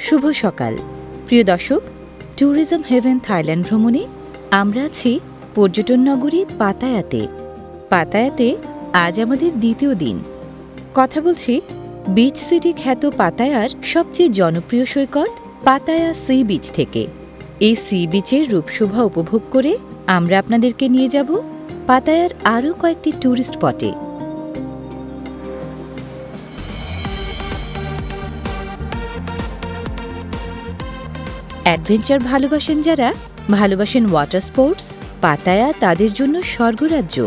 শুভ সকাল প্রিয় দর্শক, ট্যুরিজম হেভেন থাইল্যান্ড ভ্রমণে আমরা আছি পর্যটন নগরী পাতায়াতে। পাতায়াতে আজ আমাদের দ্বিতীয় দিন। কথা বলছি বিচ সিটি খ্যাত পাতায়ার সবচেয়ে জনপ্রিয় সৈকত পাতায়া সি বিচ থেকে। এই সি বিচের রূপশোভা উপভোগ করে আমরা আপনাদেরকে নিয়ে যাব পাতায়ার আরও কয়েকটি ট্যুরিস্ট স্পটে। অ্যাডভেঞ্চার ভালোবাসেন যারা, ভালোবাসেন ওয়াটার স্পোর্টস, পাতায়া তাদের জন্য স্বর্গরাজ্য।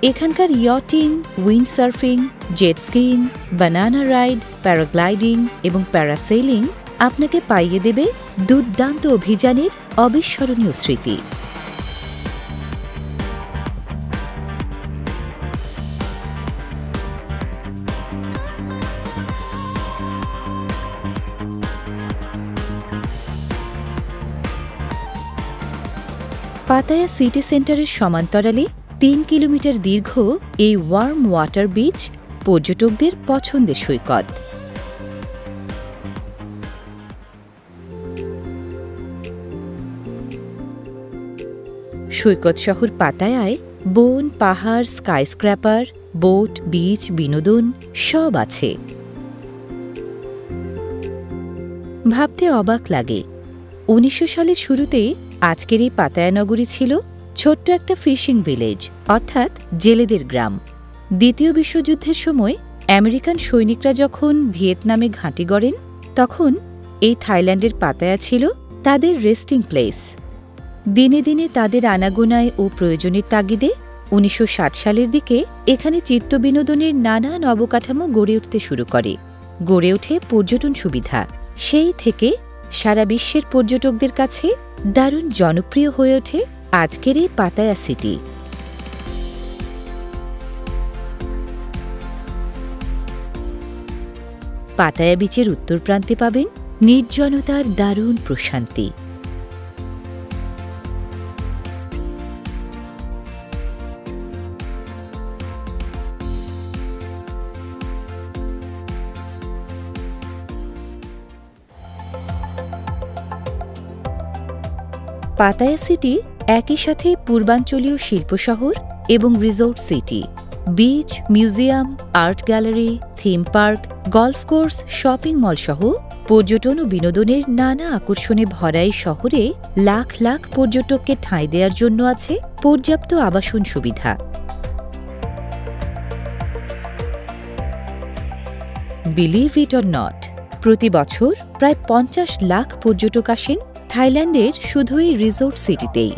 এখানকার yachting, wind surfing, jet skiing, banana ride, paragliding এবং প্যারাসেইলিং আপনাকে পাইয়ে দেবে দুর্দান্ত অভিযানের অবিস্মরণীয় স্মৃতি। পাতায়া সিটি সেন্টারের সমান্তরালে ৩ কিলোমিটার দীর্ঘ এই ওয়ার্ম ওয়াটার বিচ পর্যটকদের পছন্দের সৈকত। সৈকত শহর পাতায়ায় বন, পাহাড়, স্কাইস্ক্র্যাপার, বোট, বিচ, বিনোদন সব আছে। ভাবতে অবাক লাগে, ১৯০০ সালের শুরুতে আজকের এই পাতায়া নগরী ছিল ছোট্ট একটা ফিশিং ভিলেজ, অর্থাৎ জেলেদের গ্রাম। দ্বিতীয় বিশ্বযুদ্ধের সময় আমেরিকান সৈনিকরা যখন ভিয়েতনামে ঘাঁটি গড়েন, তখন এই থাইল্যান্ডের পাতায়া ছিল তাদের রেস্টিং প্লেস। দিনে দিনে তাদের আনাগোনায় ও প্রয়োজনের তাগিদে ১৯৬০ সালের দিকে এখানে চিত্ত বিনোদনের নানান অবকাঠামো গড়ে উঠতে শুরু করে। গড়ে ওঠে পর্যটন সুবিধা। সেই থেকে সারা বিশ্বের পর্যটকদের কাছে দারুণ জনপ্রিয় হয়ে ওঠে আজকের এই পাতায়া সিটি। পাতায়া বিচের উত্তর প্রান্তে পাবেন নির্জনতার দারুণ প্রশান্তি। পাতায়া সিটি একই সাথে পূর্বাঞ্চলীয় শিল্প শহর এবং resort city. Beach, museum, art gallery, theme park, golf course, shopping mall সহ পর্যটন ও বিনোদনের নানা আকর্ষণে ভরা এই শহরে লাখ লাখ পর্যটককে ঠাঁই দেওয়ার জন্য আছে পর্যাপ্ত আবাসন সুবিধা। বিলিভ ইট অর নট, প্রতি বছর প্রায় ৫০ লাখ পর্যটক আসেন থাইল্যান্ডের শুধু এই রিসোর্ট সিটিতেই।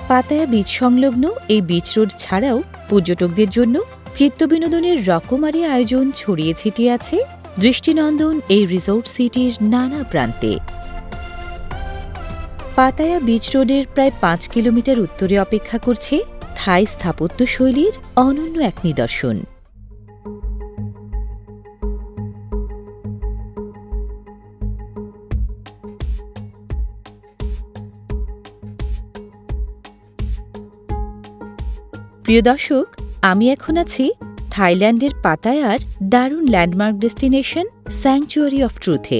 পাতায়া বিচ সংলগ্ন এই বিচ রোড ছাড়াও পর্যটকদের জন্য চিত্তবিনোদনের রকমারি আয়োজন ছড়িয়ে ছিটিয়ে আছে দৃষ্টিনন্দন এই রিসোর্ট সিটির নানা প্রান্তে। পাতায়া বিচ রোডের প্রায় ৫ কিলোমিটার উত্তরে অপেক্ষা করছে থাই স্থাপত্য শৈলীর অনন্য এক নিদর্শন। প্রিয় দর্শক, আমি এখন আছি থাইল্যান্ডের পাতায়ার দারুণ ল্যান্ডমার্ক ডেস্টিনেশন স্যাংচুয়ারি অফ ট্রুথে।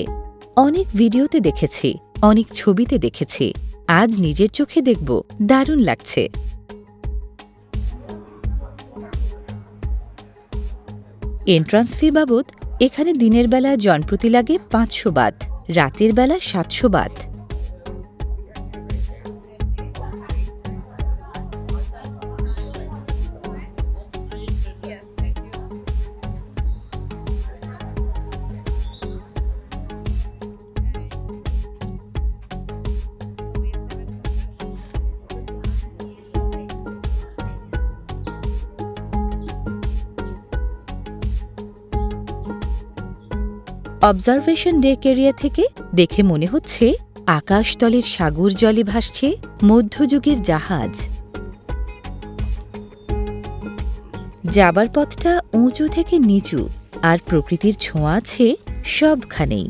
অনেক ভিডিওতে দেখেছি, অনেক ছবিতে দেখেছি, আজ নিজের চোখে দেখব, দারুণ লাগছে। এন্ট্রান্স ফি বাবদ এখানে দিনের বেলা জনপ্রতি লাগে ৫০০ বাত, রাতের বেলা ৭০০ বাত। অবজারভেশন ডেক এরিয়া থেকে দেখে মনে হচ্ছে আকাশতলের সাগর জলে ভাসছে মধ্যযুগের জাহাজ। যাবার পথটা উঁচু থেকে নিচু, আর প্রকৃতির ছোঁয়া আছে সবখানেই।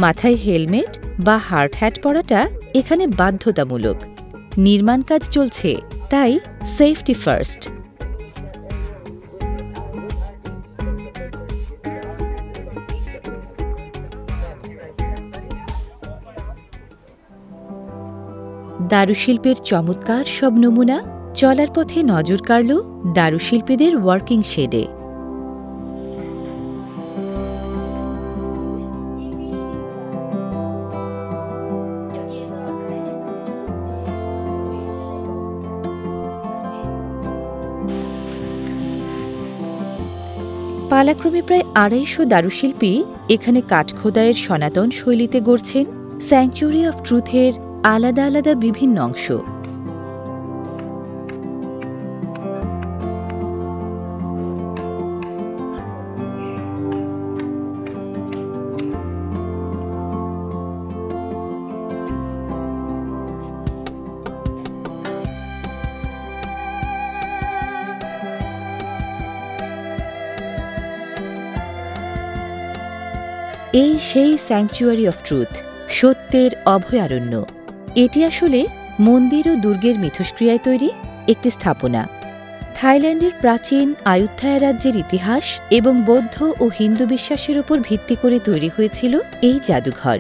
মাথায় হেলমেট বা হার্ড হ্যাট পরাটা এখানে বাধ্যতামূলক। নির্মাণ কাজ চলছে, তাই সেফটি ফার্স্ট। দারুশিল্পের চমৎকার সব নমুনা চলার পথে নজর কাড়ল দারুশিল্পীদের ওয়ার্কিং শেডে। পালাক্রমে প্রায় ২৫০ দারুশিল্পী এখানে কাঠখোদাইয়ের সনাতন শৈলীতে গড়ছেন স্যাংচুয়ারি অফ ট্রুথের আলাদা আলাদা বিভিন্ন অংশ। এই সেই স্যাংচুয়ারি অফ ট্রুথ, সত্যের অভয়ারণ্য। এটি আসলে মন্দির ও দুর্গের মিথস্ক্রিয়ায় তৈরি একটি স্থাপনা। থাইল্যান্ডের প্রাচীন আয়ুত্থায়া রাজ্যের ইতিহাস এবং বৌদ্ধ ও হিন্দু বিশ্বাসের উপর ভিত্তি করে তৈরি হয়েছিল এই জাদুঘর।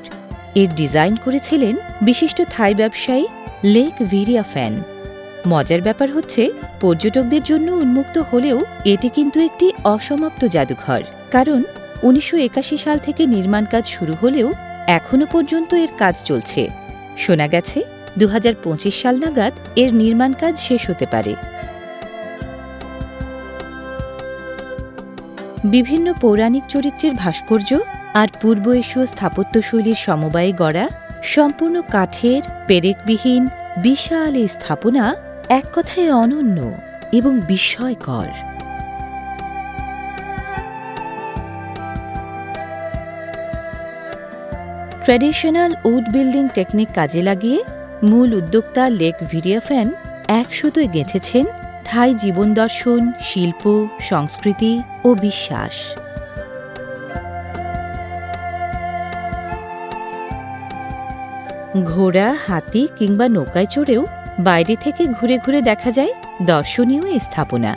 এর ডিজাইন করেছিলেন বিশিষ্ট থাই ব্যবসায়ী লেক ভিরিয়াফ্যান। মজার ব্যাপার হচ্ছে, পর্যটকদের জন্য উন্মুক্ত হলেও এটি কিন্তু একটি অসমাপ্ত জাদুঘর, কারণ ১৯৮১ সাল থেকে নির্মাণ কাজ শুরু হলেও এখনও পর্যন্ত এর কাজ চলছে। শোনা গেছে ২০২৫ সাল নাগাদ এর নির্মাণ কাজ শেষ হতে পারে। বিভিন্ন পৌরাণিক চরিত্রের ভাস্কর্য আর পূর্ব এশীয় স্থাপত্যশৈলীর সমবায়ে গড়া সম্পূর্ণ কাঠের পেরেকবিহীন বিশাল এই স্থাপনা এক কথায় অনন্য এবং বিস্ময়কর। ট্র্যাডিশনাল উড বিল্ডিং টেকনিক কাজে লাগিয়ে মূল উদ্যোক্তা লেক ভিরিয়াফ্যান একসুতোয় গেঁথেছেন থাই জীবন দর্শন, শিল্প, সংস্কৃতি ও বিশ্বাস। ঘোড়া, হাতি কিংবা নৌকায় চড়েও বাইরে থেকে ঘুরে ঘুরে দেখা যায় দর্শনীয় এই স্থাপনা।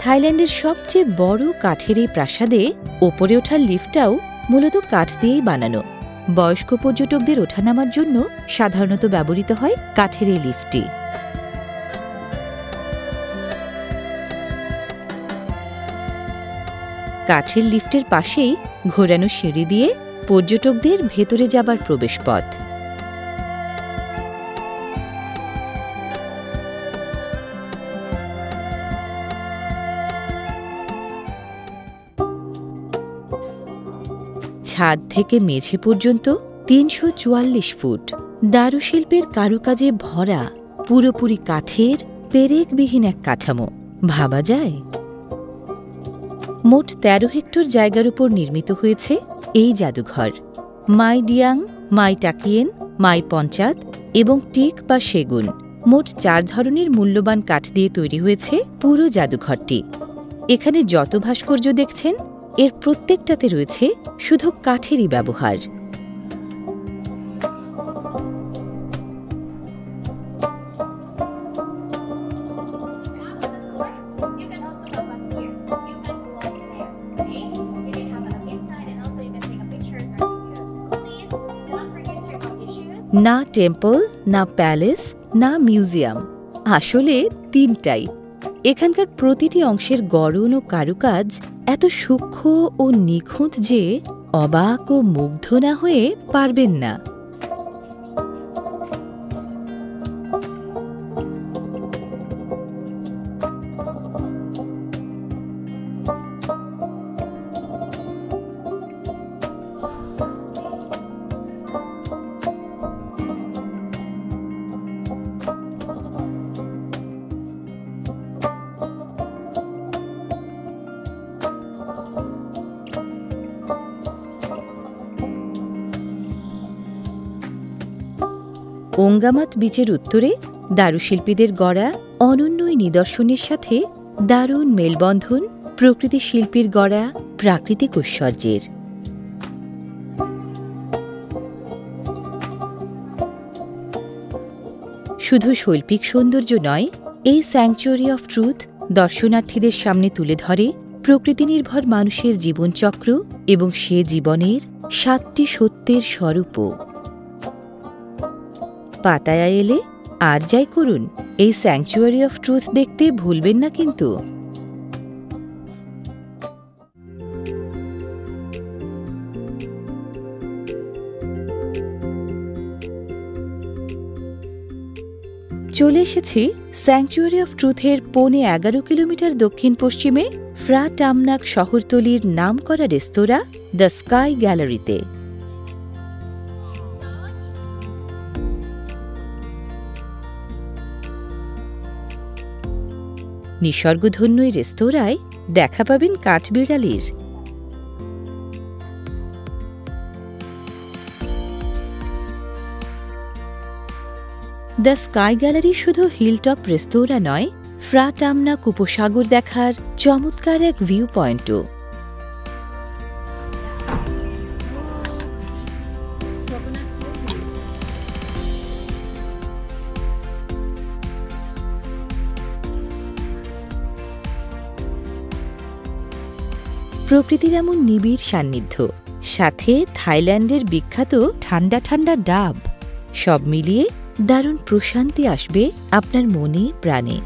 থাইল্যান্ডের সবচেয়ে বড় কাঠের এই প্রাসাদে ওপরে ওঠার লিফটটাও মূলত কাঠ দিয়েই বানানো। বয়স্ক পর্যটকদের ওঠানামার জন্য সাধারণত ব্যবহৃত হয় কাঠের এই লিফটটি। কাঠের লিফটের পাশেই ঘোরানো সিঁড়ি দিয়ে পর্যটকদের ভেতরে যাবার প্রবেশপথ। ছাদ থেকে মেঝে পর্যন্ত ৩৪৪ ফুট দারুশিল্পের কারুকাজে ভরা পুরোপুরি কাঠের পেরেকবিহীন এক কাঠামো। ভাবা যায়? মোট ১৩ হেক্টর জায়গার উপর নির্মিত হয়েছে এই জাদুঘর। মাই ডিয়াং, মাই টাকিয়েন, মাই পঞ্চাত এবং টিক বা সেগুন, মোট ৪ ধরনের মূল্যবান কাঠ দিয়ে তৈরি হয়েছে পুরো জাদুঘরটি। এখানে যত ভাস্কর্য দেখছেন এর প্রত্যেকটাতে রয়েছে শুধু কাঠেরই ব্যবহার। না টেম্পল, না প্যালেস, না মিউজিয়াম, আসলে তিনটাই। এখানকার প্রতিটি অংশের গড়ন ও কারুকাজ এত সূক্ষ্ম ও নিখুঁত যে অবাক ও মুগ্ধ না হয়ে পারবেন না। ওঙ্গামাত বিচের উত্তরে দারুশিল্পীদের গড়া অনন্য নিদর্শনের সাথে দারুণ মেলবন্ধন প্রকৃতি শিল্পীর গড়া প্রাকৃতিক ঐশ্বর্যের। শুধু শৈল্পিক সৌন্দর্য নয়, এই স্যাংচুয়ারি অফ ট্রুথ দর্শনার্থীদের সামনে তুলে ধরে প্রকৃতি নির্ভর মানুষের জীবনচক্র এবং সে জীবনের 7টি সত্যের স্বরূপও। পাতায়া এলে আর যাই করুন, এই স্যাংচুয়ারি অফ ট্রুথ দেখতে ভুলবেন না কিন্তু। চলে এসেছি স্যাংচুয়ারি অফ ট্রুথের 11.5 কিলোমিটার দক্ষিণ পশ্চিমে ফ্রা টামনাক শহরতলির নামকরা রেস্তোরাঁ দ্য স্কাই গ্যালারিতে। নিসর্গধন্য এই রেস্তোরাঁয় দেখা পাবেন কাঠবিড়ালির। দ্য স্কাই গ্যালারি শুধু হিলটপ রেস্তোরাঁ নয়, ফ্রা টামনাক উপসাগর দেখার চমৎকার এক ভিউ পয়েন্টও। প্রকৃতির এমন নিবিড় সান্নিধ্য, সাথে থাইল্যান্ডের বিখ্যাত ঠান্ডা ঠান্ডা ডাব, সব মিলিয়ে দারুণ প্রশান্তি আসবে আপনার মনে প্রাণে।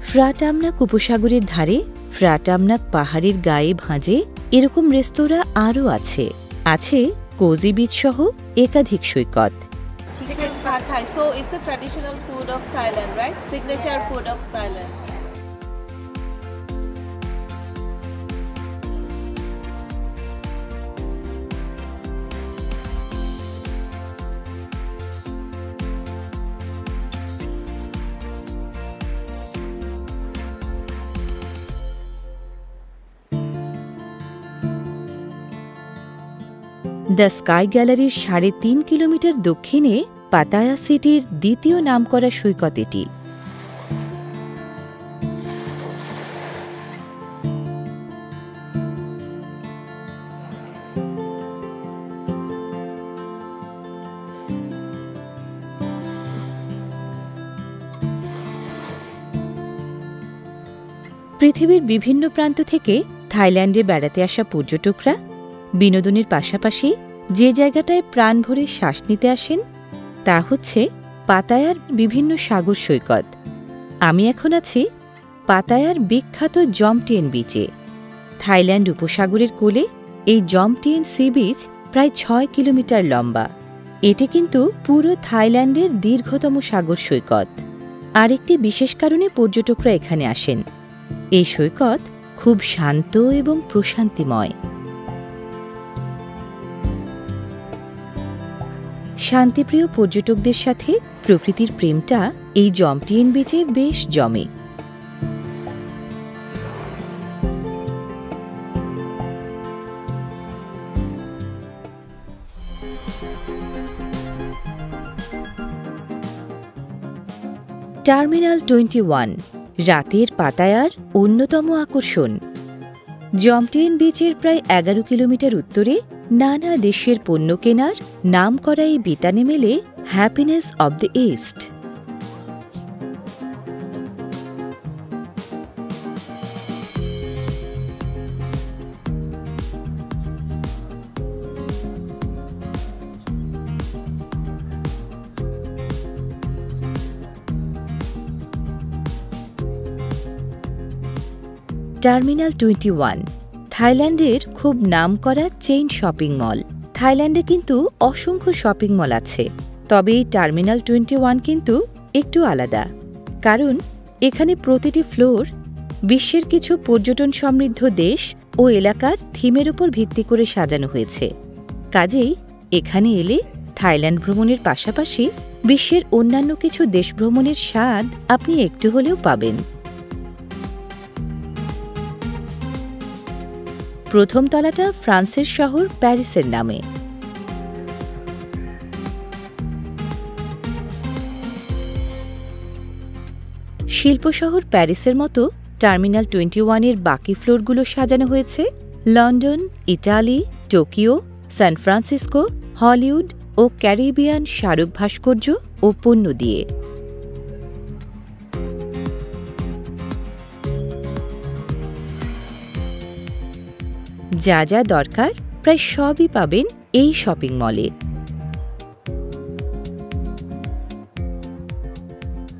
ফ্রা টামনাক উপসাগরের ধারে ফ্রা টামনাক পাহাড়ের গায়ে ভাঁজে এরকম রেস্তোরাঁ আরও আছে। আছে কোজি বিচ সহ একাধিক সৈকত। Chicken pad thai. So it's a traditional food of Thailand, right? Signature food of Thailand. The sky গ্যালারির 3.5 কিলোমিটার দক্ষিণে পাতায়া সিটির দ্বিতীয় নামকরা সৈকত এটি। পৃথিবীর বিভিন্ন প্রান্ত থেকে থাইল্যান্ডে বেড়াতে আসা পর্যটকরা বিনোদনের পাশাপাশি যে জায়গাটায় প্রাণ ভরে শ্বাস নিতে আসেন তা হচ্ছে পাতায়ার বিভিন্ন সাগর সৈকত। আমি এখন আছি পাতায়ার বিখ্যাত জমটিয়েন বিচে। থাইল্যান্ড উপসাগরের কোলে এই জমটিয়েন সি বিচ প্রায় 6 কিলোমিটার লম্বা। এটি কিন্তু পুরো থাইল্যান্ডের দীর্ঘতম সাগর সৈকত। আরেকটি বিশেষ কারণে পর্যটকরা এখানে আসেন, এই সৈকত খুব শান্ত এবং প্রশান্তিময়। শান্তিপ্রিয় পর্যটকদের সাথে প্রকৃতির প্রেমটা এই জমটিয়েন বিচে বেশ জমে। টার্মিনাল 21 রাতের পাতায়ার অন্যতম আকর্ষণ। জমটিয়েন বিচের প্রায় 11 কিলোমিটার উত্তরে নানা দেশের পণ্য কেনার নামকরা এই বিতানে মেলে happiness of the east. Terminal 21 থাইল্যান্ডের খুব নামকরা চেইন শপিং মল। থাইল্যান্ডে কিন্তু অসংখ্য শপিং মল আছে, তবে এই টার্মিনাল 21 কিন্তু একটু আলাদা, কারণ এখানে প্রতিটি ফ্লোর বিশ্বের কিছু পর্যটন সমৃদ্ধ দেশ ও এলাকার থিমের উপর ভিত্তি করে সাজানো হয়েছে। কাজেই এখানে এলে থাইল্যান্ড ভ্রমণের পাশাপাশি বিশ্বের অন্যান্য কিছু দেশ ভ্রমণের স্বাদ আপনি একটু হলেও পাবেন। প্রথম তলাটা ফ্রান্সের শহর প্যারিসের নামে। শিল্প শহর প্যারিসের মতো টার্মিনাল 21-এর বাকি ফ্লোরগুলো সাজানো হয়েছে London, Italy, Tokyo, San Francisco, Hollywood ও ক্যারিবিয়ান স্মারক ভাস্কর্য ও পণ্য দিয়ে। যা যা দরকার প্রায় সবই পাবেন এই শপিং মলে।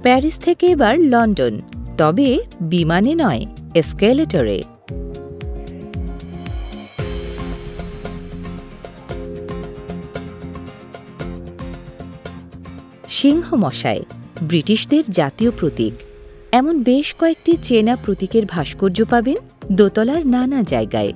প্যারিস থেকে এবার লন্ডন, তবে বিমানে নয়, এসকেলেটরে। সিংহ মশাই, ব্রিটিশদের জাতীয় প্রতীক। এমন বেশ কয়েকটি চেনা প্রতীকের ভাস্কর্য পাবেন দোতলার নানা জায়গায়।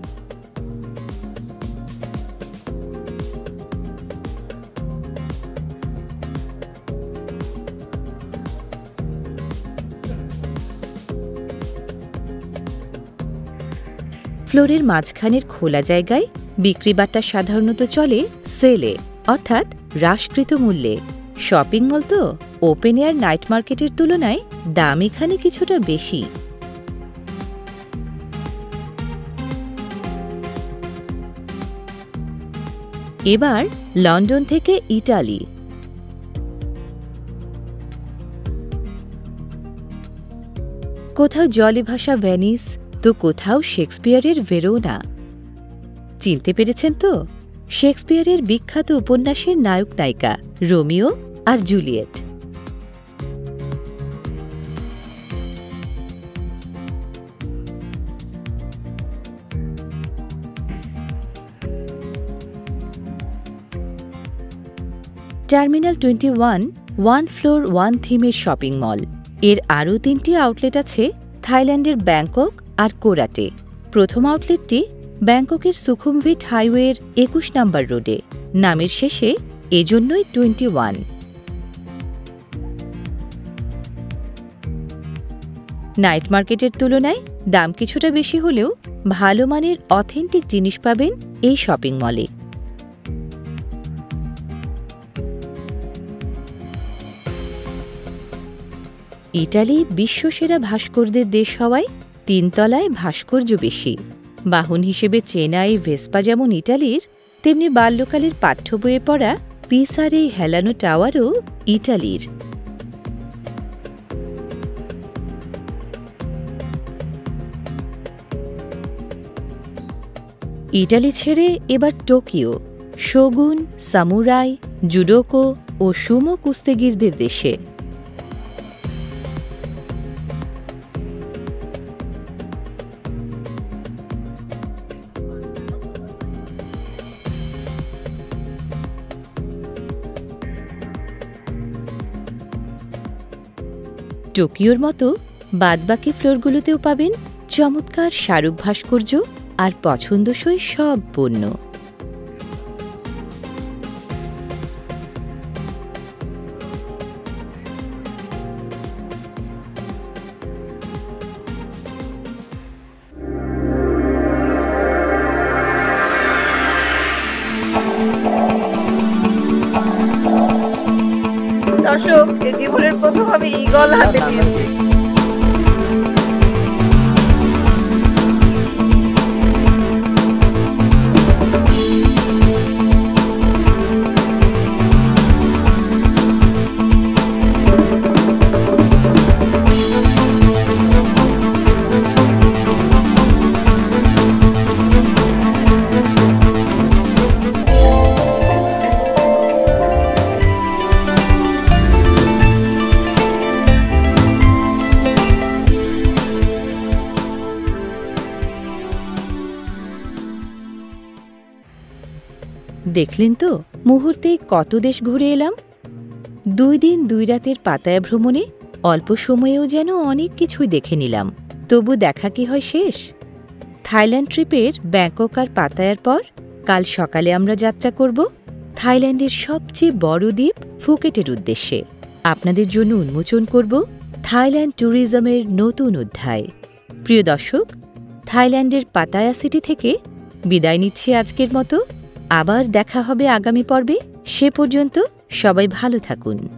ফ্লোরের মাঝখানের খোলা জায়গায় বিক্রিবাট্টা সাধারণত চলে সেলে, অর্থাৎ হ্রাসকৃত মূল্যে। শপিং মল তো, ওপেন এয়ার নাইট মার্কেটের তুলনায় দাম এখানে কিছুটা বেশি। এবার লন্ডন থেকে ইটালি। কোথাও জলে ভাসা ভেনিস, তো কোথাও শেক্সপিয়ারের ভেরোনা। চিনতে পেরেছেন তো? শেক্সপিয়ারের বিখ্যাত উপন্যাসের নায়ক নায়িকা রোমিও আর Juliet. Terminal 21 one floor one থিমের শপিং মল। এর আরও 3টি আউটলেট আছে থাইল্যান্ডের ব্যাংকক আর কোরাটে। প্রথম আউটলেটটি ব্যাংককের সুখুমভিট হাইওয়ের 21 নম্বর রোডে, নামের শেষে এজন্যই 21। নাইট মার্কেটের তুলনায় দাম কিছুটা বেশি হলেও ভালো মানের অথেন্টিক জিনিস পাবেন এই শপিং মলে। ইটালি বিশ্বসেরা ভাস্করদের দেশ হওয়ায় 3 তলায় ভাস্কর্য বেশি। বাহন হিসেবে চেনা এই ভেসপা যেমন ইটালির, তেমনি বাল্যকালের পাঠ্য বইয়ে পড়া পিসার এই হেলানো টাওয়ারও ইটালির। ইটালি ছেড়ে এবার টোকিও, শোগুন, সামুরাই, জুডোকো ও সুমো কুস্তিগীরদের দেশে। টোকিওর মতো বাদবাকি ফ্লোরগুলোতেও পাবেন চমৎকার স্মারক ভাস্কর্য আর পছন্দসই সব পণ্য। দর্শক, এই জীবনের প্রথম আমি ঈগল হাতে নিয়েছি। দেখলেন তো মুহূর্তে কত দেশ ঘুরে এলাম। 2 দিন 2 রাতের পাতায়া ভ্রমণে অল্প সময়েও যেন অনেক কিছুই দেখে নিলাম। তবু দেখা কি হয় শেষ? থাইল্যান্ড ট্রিপের ব্যাংকক আর পাতায়ার পর কাল সকালে আমরা যাত্রা করব থাইল্যান্ডের সবচেয়ে বড় দ্বীপ ফুকেটের উদ্দেশ্যে। আপনাদের জন্য উন্মোচন করব থাইল্যান্ড ট্যুরিজমের নতুন অধ্যায়। প্রিয় দর্শক, থাইল্যান্ডের পাতায়া সিটি থেকে বিদায় নিচ্ছি আজকের মতো। আবার দেখা হবে আগামী পর্বে। সে পর্যন্ত সবাই ভালো থাকুন।